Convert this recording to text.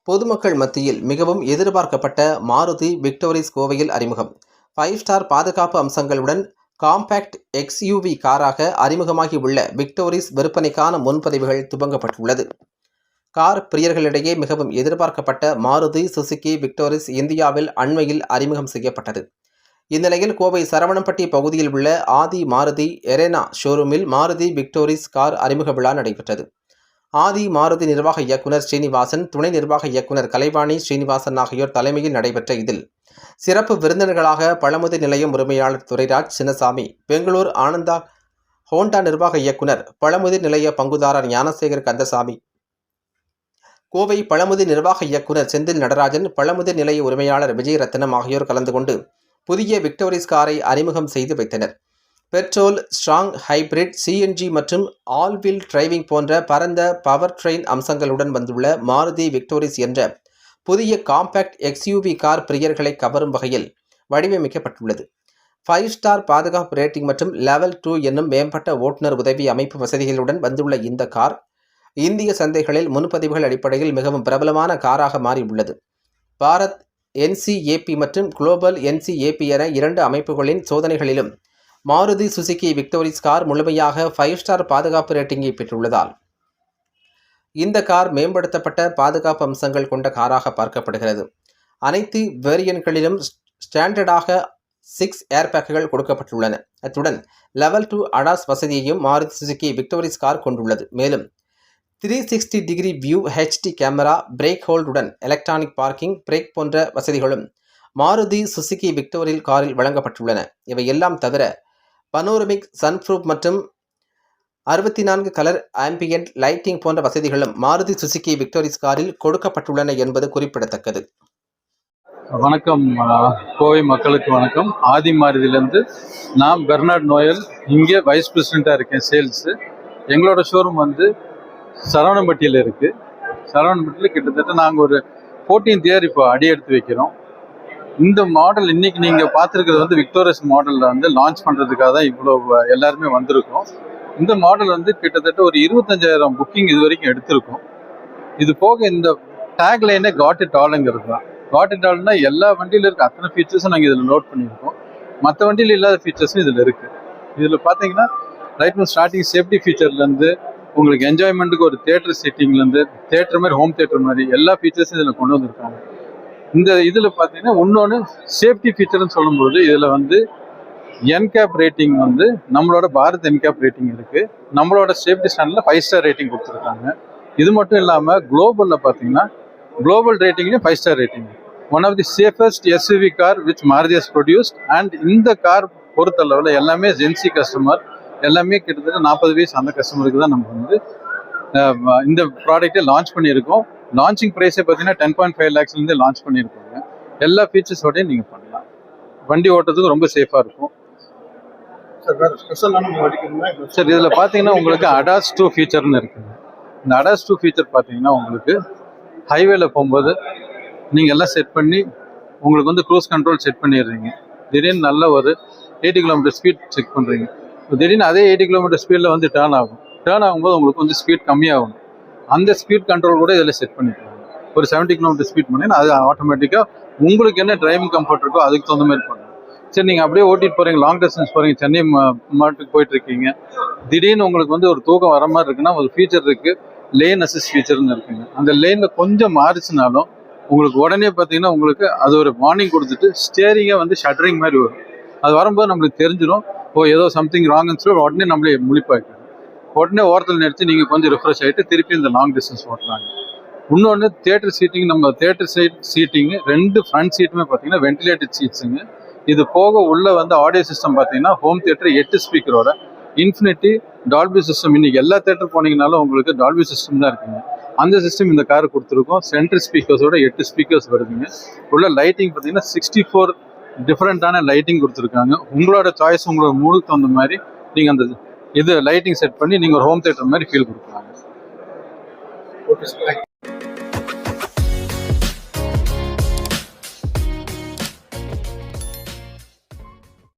பொதுமக்கள் மத்தியில் மிகவும் எதிர்பார்க்கப்பட்ட மாருதி விக்டோரிஸ் கோவையில் அறிமுகம். 5 ஸ்டார் பாதுகாப்பு அம்சங்களுடன் காம்பேக்ட் எக்ஸ்யூவி காராக அறிமுகமாகி உள்ள விக்டோரிஸ் விற்பனைக்கான முன்பதிவுகள் துவங்கப்பட்டுள்ளது. கார் பிரியர்களிடையே மிகவும் எதிர்பார்க்கப்பட்ட மாருதி சுசுகி விக்டோரிஸ் இந்தியாவில் அண்மையில் அறிமுகம் செய்யப்பட்டது. இந்நிலையில் கோவை சரவணம்பட்டி பகுதியில் உள்ள ஆதி மாருதி எரேனா ஷோரூமில் மாருதி விக்டோரிஸ் கார் அறிமுக விழா நடைபெற்றது. ஆதி மாருதி நிர்வாக இயக்குனர் ஸ்ரீனிவாசன், துணை நிர்வாக இயக்குனர் கலைவாணி ஸ்ரீனிவாசன் ஆகியோர் தலைமையில் நடைபெற்ற இதில் சிறப்பு விருந்தினர்களாக பழமுதிர் நிலையம் உரிமையாளர் துரைராஜ் சின்னசாமி, பெங்களூர் ஆனந்தா ஹோண்டா நிர்வாக இயக்குனர், பழமுதிர் நிலைய பங்குதாரர் ஞானசேகர் கந்தசாமி, கோவை பழமுதிர் நிர்வாக இயக்குனர் செந்தில் நடராஜன், பழமுதிர் நிலைய உரிமையாளர் விஜய் ரத்னம் ஆகியோர் கலந்து கொண்டு புதிய விக்டோரிஸ் காரை அறிமுகம் செய்து வைத்தனர். பெட்ரோல், ஸ்ட்ராங் ஹைபிரிட், சிஎன்ஜி மற்றும் ஆல்-வீல் டிரைவிங் போன்ற பரந்த பவர் ட்ரெயின் அம்சங்களுடன் வந்துள்ள மாருதி விக்டோரிஸ் என்ற புதிய காம்பேக்ட் எக்ஸ்யூவி கார் பிரியர்களை கவரும் வகையில் வடிவமைக்கப்பட்டுள்ளது. 5 ஸ்டார் பாதுகாப்பு ரேட்டிங் மற்றும் லெவல் 2 என்னும் மேம்பட்ட ஓட்டுநர் உதவி அமைப்பு வசதிகளுடன் வந்துள்ள இந்த கார் இந்திய சந்தைகளில் முன்பதிவுகள் அடிப்படையில் மிகவும் பிரபலமான காராக மாறியுள்ளது. பாரத் NCAP மற்றும் குளோபல் NCAP என 2 அமைப்புகளின் சோதனைகளிலும் மாருதி சுசுகி விக்டோரிஸ் கார் முழுமையாக 5 ஸ்டார் பாதுகாப்பு ரேட்டிங்கை பெற்றுள்ளதால் இந்த கார் மேம்படுத்தப்பட்ட பாதுகாப்பு அம்சங்கள் கொண்ட காராக பார்க்கப்படுகிறது. அனைத்து வேரியன்ட்களிலும் ஸ்டாண்டர்டாக 6 ஏர்பேக்குகள் கொடுக்கப்பட்டுள்ளன. அத்துடன் லெவல் 2 ADAS வசதியையும் மாருதி சுசுகி விக்டோரிஸ் கார் கொண்டுள்ளது. மேலும் 360 degree view HD camera, brake ஹோல்டுடன் எலக்ட்ரானிக் பார்க்கிங், பிரேக் போன்ற வசதிகளும் மாருதி சுசுகி விக்டோரிஸ் காரில் வழங்கப்பட்டுள்ளன. இவை எல்லாம் தவிர பனோரமிக் சன்ரூஃப் மற்றும் 64 கலர் ஆம்பியன்ட் லைட்டிங் போன்ற வசதிகளும் மாருதி சுசுகி விக்டோரிஸ் காரில் கொடுக்கப்பட்டுள்ளன என்பது குறிப்பிடத்தக்கது. வணக்கம் கோவை மக்களுக்கு வணக்கம். ஆதி மாருதியிலேருந்து நான் பெர்னார்ட் நோயல், இங்கே வைஸ் பிரசிடெண்ட்டாக இருக்கேன் சேல்ஸு. எங்களோட ஷோரூம் வந்து சரவணம்பட்டியில் இருக்குது. சரவணம்பட்டியில் கிட்டத்தட்ட நாங்கள் ஒரு 14th இயர் இப்போ அடி எடுத்து வைக்கிறோம். இந்த மாடல் இன்னைக்கு நீங்கள் பார்த்துருக்கிறது வந்து விக்டோரிஸ் மாடலில் வந்து லான்ச் பண்ணுறதுக்காக தான் இவ்வளோ எல்லாருமே வந்திருக்கோம். இந்த மாடல் வந்து கிட்டத்தட்ட ஒரு 25,000 புக்கிங் இது வரைக்கும் எடுத்திருக்கோம். இது போக இந்த டேக் லைனே காட் இட் ஆலுங்கிறது தான். காட் இட் ஆல்னா எல்லா வண்டியில் இருக்க அத்தனை ஃபீச்சர்ஸும் நாங்கள் இதில் நோட் பண்ணியிருக்கோம். மற்ற வண்டியில் இல்லாத ஃபீச்சர்ஸும் இதில் இருக்குது. இதில் பார்த்தீங்கன்னா ரைட் ஃப்ரம் ஸ்டார்டிங் சேஃப்டி ஃபீச்சர்லேருந்து உங்களுக்கு என்ஜாய்மெண்ட்டுக்கு ஒரு தேட்டர் சீட்டிங்லேருந்து தேட்டர் மாதிரி ஹோம் தேட்டர் மாதிரி எல்லா ஃபீச்சர்ஸும் இதில் கொண்டு வந்திருக்காங்க. இந்த இதில் பார்த்தீங்கன்னா இன்னொன்று சேஃப்டி ஃபீச்சர்னு சொல்லும்போது இதில் வந்து NCAP ரேட்டிங் வந்து நம்மளோட பாரத் NCAP ரேட்டிங் இருக்குது. நம்மளோட சேஃப்டி ஸ்டாண்டில் 5 ஸ்டார் ரேட்டிங் கொடுத்துருக்காங்க. இது மட்டும் இல்லாமல் குளோபலில் பார்த்தீங்கன்னா குளோபல் ரேட்டிங்லேயும் 5 star rating. One of the safest SUV car which Maruti has produced. And இந்த கார் பொறுத்தளவில் எல்லாமே ஜென்சி கஸ்டமர், எல்லாமே கிட்டத்தட்ட 40 வயசு அந்த கஸ்டமருக்கு தான் நம்ம வந்து இந்த ப்ராடக்டை லான்ச் பண்ணியிருக்கோம். லான்ச்சிங் ப்ரைஸே பார்த்தீங்கன்னா 10.5 lakhsலேருந்து லான்ச் பண்ணியிருக்கோங்க. எல்லா ஃபீச்சர்ஸோடையும் நீங்கள் பண்ணலாம். வண்டி ஓட்டுறதுக்கு ரொம்ப சேஃபாக இருக்கும். சார் இதில் பார்த்தீங்கன்னா உங்களுக்கு ADAS 2 ஃபீச்சர்னு இருக்குங்க. இந்த ADAS 2 ஃபீச்சர் பார்த்தீங்கன்னா உங்களுக்கு ஹைவேல போகும்போது நீங்கள் எல்லாம் செட் பண்ணி உங்களுக்கு வந்து க்ரூஸ் கண்ட்ரோல் செட் பண்ணிடுறீங்க. திடீர்னு நல்ல ஒரு 80 km ஸ்பீட் செக் பண்ணுறீங்க. திடீர்னு அதே 80 km ஸ்பீடில் வந்து டேர்ன் ஆகும்போது உங்களுக்கு வந்து ஸ்பீட் கம்மியாகும். அந்த ஸ்பீட் கண்ட்ரோல் கூட இதில் செட் பண்ணிக்கலாம். ஒரு 70 km ஸ்பீட் பண்ணிங்கன்னா அது ஆட்டோமேட்டிக்காக உங்களுக்கு என்ன டிரைவிங் கம்ஃபர்ட் இருக்கோ அதுக்கு தகுந்த மாதிரி பண்ணணும். சரி, நீங்கள் அப்படியே ஓட்டிட்டு போகிறீங்க, லாங் டிஸ்டன்ஸ் போகிறீங்க, சென்னை மாட்டுக்கு போயிட்டுருக்கீங்க, திடீர்னு உங்களுக்கு வந்து ஒரு தூக்கம் வர மாதிரி இருக்குன்னா ஒரு ஃபீச்சர் இருக்குது, லேன் அசிஸ்ட் ஃபீச்சர்னு இருக்குங்க. அந்த லேனில் கொஞ்சம் மாறிச்சுனாலும் உங்களுக்கு உடனே பார்த்தீங்கன்னா உங்களுக்கு அது ஒரு வார்னிங் கொடுத்துட்டு ஸ்டேரிங்கை வந்து ஷட்டரிங் மாதிரி வரும். அது வரும்போது நம்மளுக்கு தெரிஞ்சிடும், ஏதோ சம்திங் ராங்குன்னு சொல்லி உடனே நம்மளே முழிப்பாய்க்கணும். உடனே ஓரத்தில் நிறுத்தி நீங்கள் கொஞ்சம் ரிஃப்ரெஷ் ஆகிட்டு திருப்பி இந்த லாங் டிஸ்டன்ஸ் ஓட்டுறாங்க. இன்னொன்று தேட்டர் சீட்டிங், நம்ம தேட்டர் சீட்டிங்கு 2 ஃப்ரண்ட் சீட்டுமே பார்த்தீங்கன்னா வென்டிலேட்டட் சீட்ஸுங்க. இது போக உள்ள வந்து ஆடியோ சிஸ்டம் பார்த்தீங்கன்னா ஹோம் தேட்டர் 8 ஸ்பீக்கரோட இன்ஃபினிட்டி டால்பி சிஸ்டம். இன்னைக்கு எல்லா தேட்டர் போனீங்கனாலும் உங்களுக்கு டால்பி சிஸ்டம் தான் இருக்குங்க. அந்த சிஸ்டம் இந்த கார் கொடுத்துருக்கோம். சென்ட்ரல் ஸ்பீக்கர்ஸோட 8 ஸ்பீக்கர்ஸ் வருதுங்க. உள்ள லைட்டிங் பார்த்தீங்கன்னா 64 டிஃப்ரெண்ட்டான லைட்டிங் கொடுத்துருக்காங்க. உங்களோட சாய்ஸ், உங்களோட மூடுக்கு தகுந்த மாதிரி நீங்கள் அந்த இது லைட்டிங் செட் பண்ணி நீங்கள் ஒரு ஹோம் தேட்டர் மாதிரி ஃபீல் கொடுக்கலாம்.